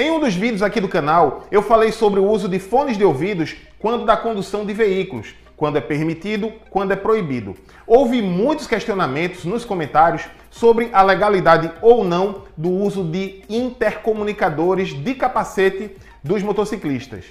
Em um dos vídeos aqui do canal, eu falei sobre o uso de fones de ouvidos quando da condução de veículos, quando é permitido, quando é proibido. Houve muitos questionamentos nos comentários sobre a legalidade ou não do uso de intercomunicadores de capacete dos motociclistas.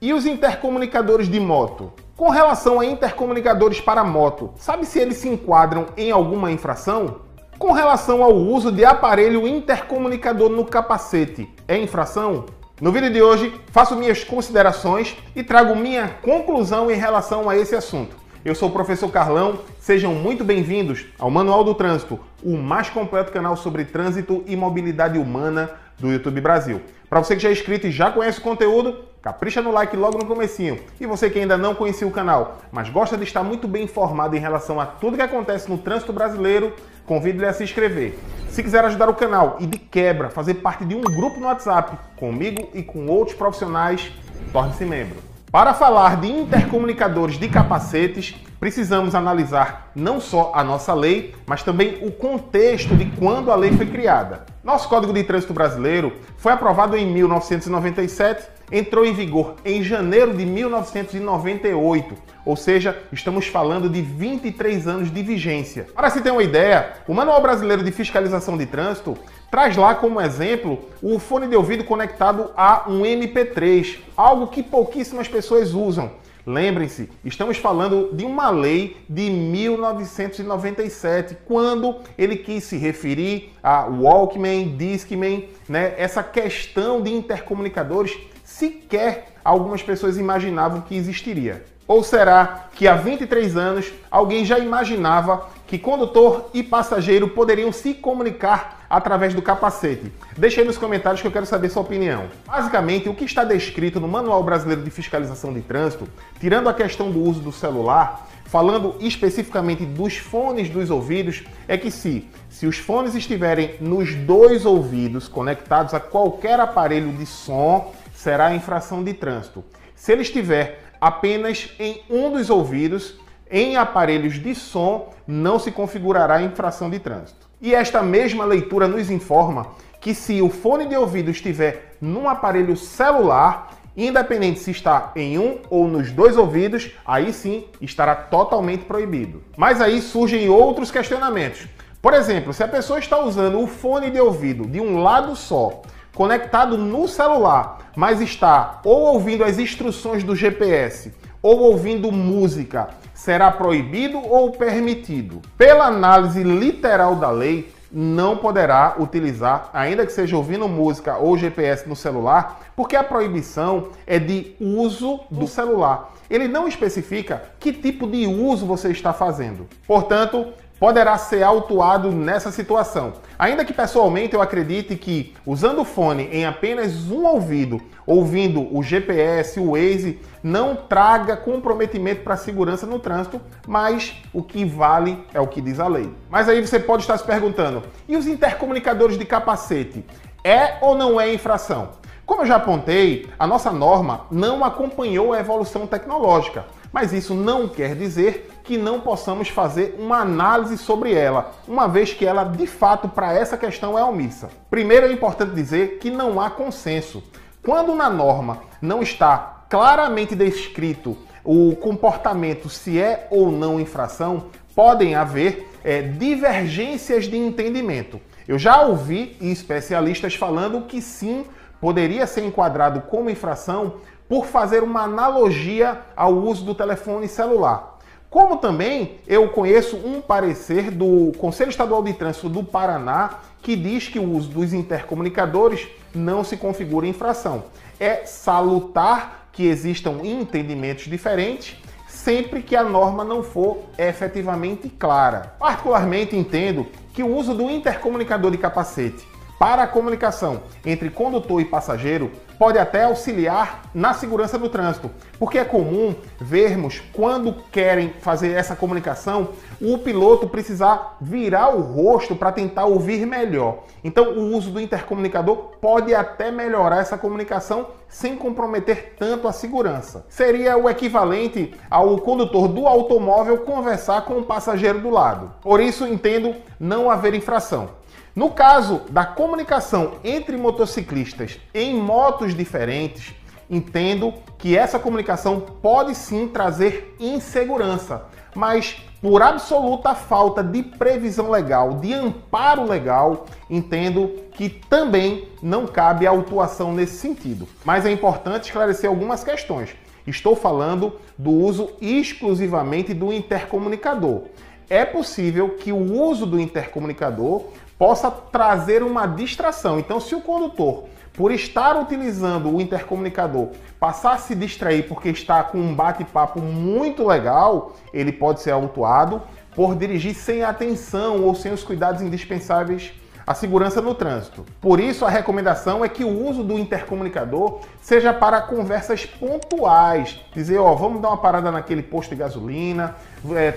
E os intercomunicadores de moto? Com relação a intercomunicadores para moto, sabe se eles se enquadram em alguma infração? Com relação ao uso de aparelho intercomunicador no capacete, é infração? No vídeo de hoje, faço minhas considerações e trago minha conclusão em relação a esse assunto. Eu sou o professor Carlão, sejam muito bem-vindos ao Manual do Trânsito, o mais completo canal sobre trânsito e mobilidade humana do YouTube Brasil. Para você que já é inscrito e já conhece o conteúdo, capricha no like logo no comecinho. E você que ainda não conhecia o canal, mas gosta de estar muito bem informado em relação a tudo que acontece no trânsito brasileiro, convido-lhe a se inscrever. Se quiser ajudar o canal e de quebra fazer parte de um grupo no WhatsApp comigo e com outros profissionais, torne-se membro. Para falar de intercomunicadores de capacetes, precisamos analisar não só a nossa lei, mas também o contexto de quando a lei foi criada. Nosso Código de Trânsito Brasileiro foi aprovado em 1997, entrou em vigor em janeiro de 1998, ou seja, estamos falando de 23 anos de vigência. Para se ter uma ideia, o Manual Brasileiro de Fiscalização de Trânsito traz lá como exemplo o fone de ouvido conectado a um MP3, algo que pouquíssimas pessoas usam. Lembrem-se, estamos falando de uma lei de 1997, quando ele quis se referir a Walkman, Discman, né? Essa questão de intercomunicadores sequer algumas pessoas imaginavam que existiria. Ou será que há 23 anos alguém já imaginava que condutor e passageiro poderiam se comunicar através do capacete? Deixe aí nos comentários que eu quero saber sua opinião. Basicamente, o que está descrito no Manual Brasileiro de Fiscalização de Trânsito, tirando a questão do uso do celular, falando especificamente dos fones dos ouvidos, é que se os fones estiverem nos dois ouvidos conectados a qualquer aparelho de som, será infração de trânsito. Se ele estiver apenas em um dos ouvidos, em aparelhos de som, não se configurará infração de trânsito. E esta mesma leitura nos informa que se o fone de ouvido estiver num aparelho celular, independente se está em um ou nos dois ouvidos, aí sim estará totalmente proibido. Mas aí surgem outros questionamentos. Por exemplo, se a pessoa está usando o fone de ouvido de um lado só, conectado no celular, mas está ou ouvindo as instruções do GPS ou ouvindo música, será proibido ou permitido? Pela análise literal da lei, não poderá utilizar, ainda que seja ouvindo música ou GPS no celular, porque a proibição é de uso do celular. Ele não especifica que tipo de uso você está fazendo. Portanto, poderá ser autuado nessa situação. Ainda que pessoalmente eu acredite que usando o fone em apenas um ouvido, ouvindo o GPS, o Waze, não traga comprometimento para a segurança no trânsito, mas o que vale é o que diz a lei. Mas aí você pode estar se perguntando, e os intercomunicadores de capacete? É ou não é infração? Como eu já apontei, a nossa norma não acompanhou a evolução tecnológica, mas isso não quer dizer que não possamos fazer uma análise sobre ela, uma vez que ela, de fato, para essa questão é omissa. Primeiro, é importante dizer que não há consenso. Quando na norma não está claramente descrito o comportamento, se é ou não infração, podem haver divergências de entendimento. Eu já ouvi especialistas falando que sim, poderia ser enquadrado como infração por fazer uma analogia ao uso do telefone celular. Como também eu conheço um parecer do Conselho Estadual de Trânsito do Paraná que diz que o uso dos intercomunicadores não se configura infração. É salutar que existam entendimentos diferentes, sempre que a norma não for efetivamente clara. Particularmente entendo que o uso do intercomunicador de capacete para a comunicação entre condutor e passageiro pode até auxiliar na segurança do trânsito, porque é comum vermos quando querem fazer essa comunicação, o piloto precisar virar o rosto para tentar ouvir melhor. Então o uso do intercomunicador pode até melhorar essa comunicação sem comprometer tanto a segurança. Seria o equivalente ao condutor do automóvel conversar com o passageiro do lado. Por isso entendo não haver infração. No caso da comunicação entre motociclistas em motos diferentes, entendo que essa comunicação pode sim trazer insegurança, mas por absoluta falta de previsão legal, de amparo legal, entendo que também não cabe autuação nesse sentido. Mas é importante esclarecer algumas questões. Estou falando do uso exclusivamente do intercomunicador. É possível que o uso do intercomunicador possa trazer uma distração. Então, se o condutor, por estar utilizando o intercomunicador, passar a se distrair porque está com um bate-papo muito legal, ele pode ser autuado por dirigir sem atenção ou sem os cuidados indispensáveis à segurança no trânsito. Por isso, a recomendação é que o uso do intercomunicador seja para conversas pontuais. Dizer, ó, vamos dar uma parada naquele posto de gasolina,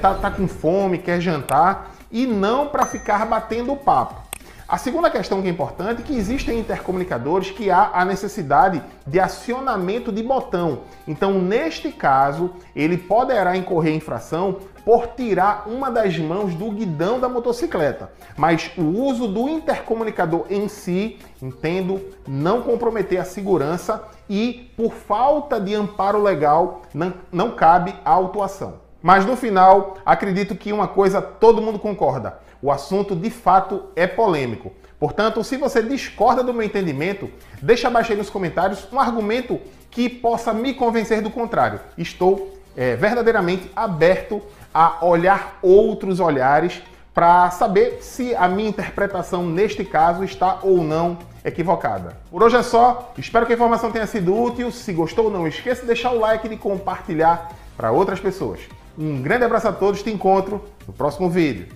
tá com fome, quer jantar, e não para ficar batendo papo. A segunda questão que é importante é que existem intercomunicadores que há a necessidade de acionamento de botão. Então, neste caso, ele poderá incorrer em infração por tirar uma das mãos do guidão da motocicleta. Mas o uso do intercomunicador em si, entendo, não comprometer a segurança e, por falta de amparo legal, não cabe a autuação. Mas no final, acredito que uma coisa todo mundo concorda. O assunto de fato é polêmico. Portanto, se você discorda do meu entendimento, deixa abaixo aí nos comentários um argumento que possa me convencer do contrário. Estou verdadeiramente aberto a olhar outros olhares para saber se a minha interpretação neste caso está ou não equivocada. Por hoje é só. Espero que a informação tenha sido útil. Se gostou, não esqueça de deixar o like e de compartilhar para outras pessoas. Um grande abraço a todos, te encontro no próximo vídeo.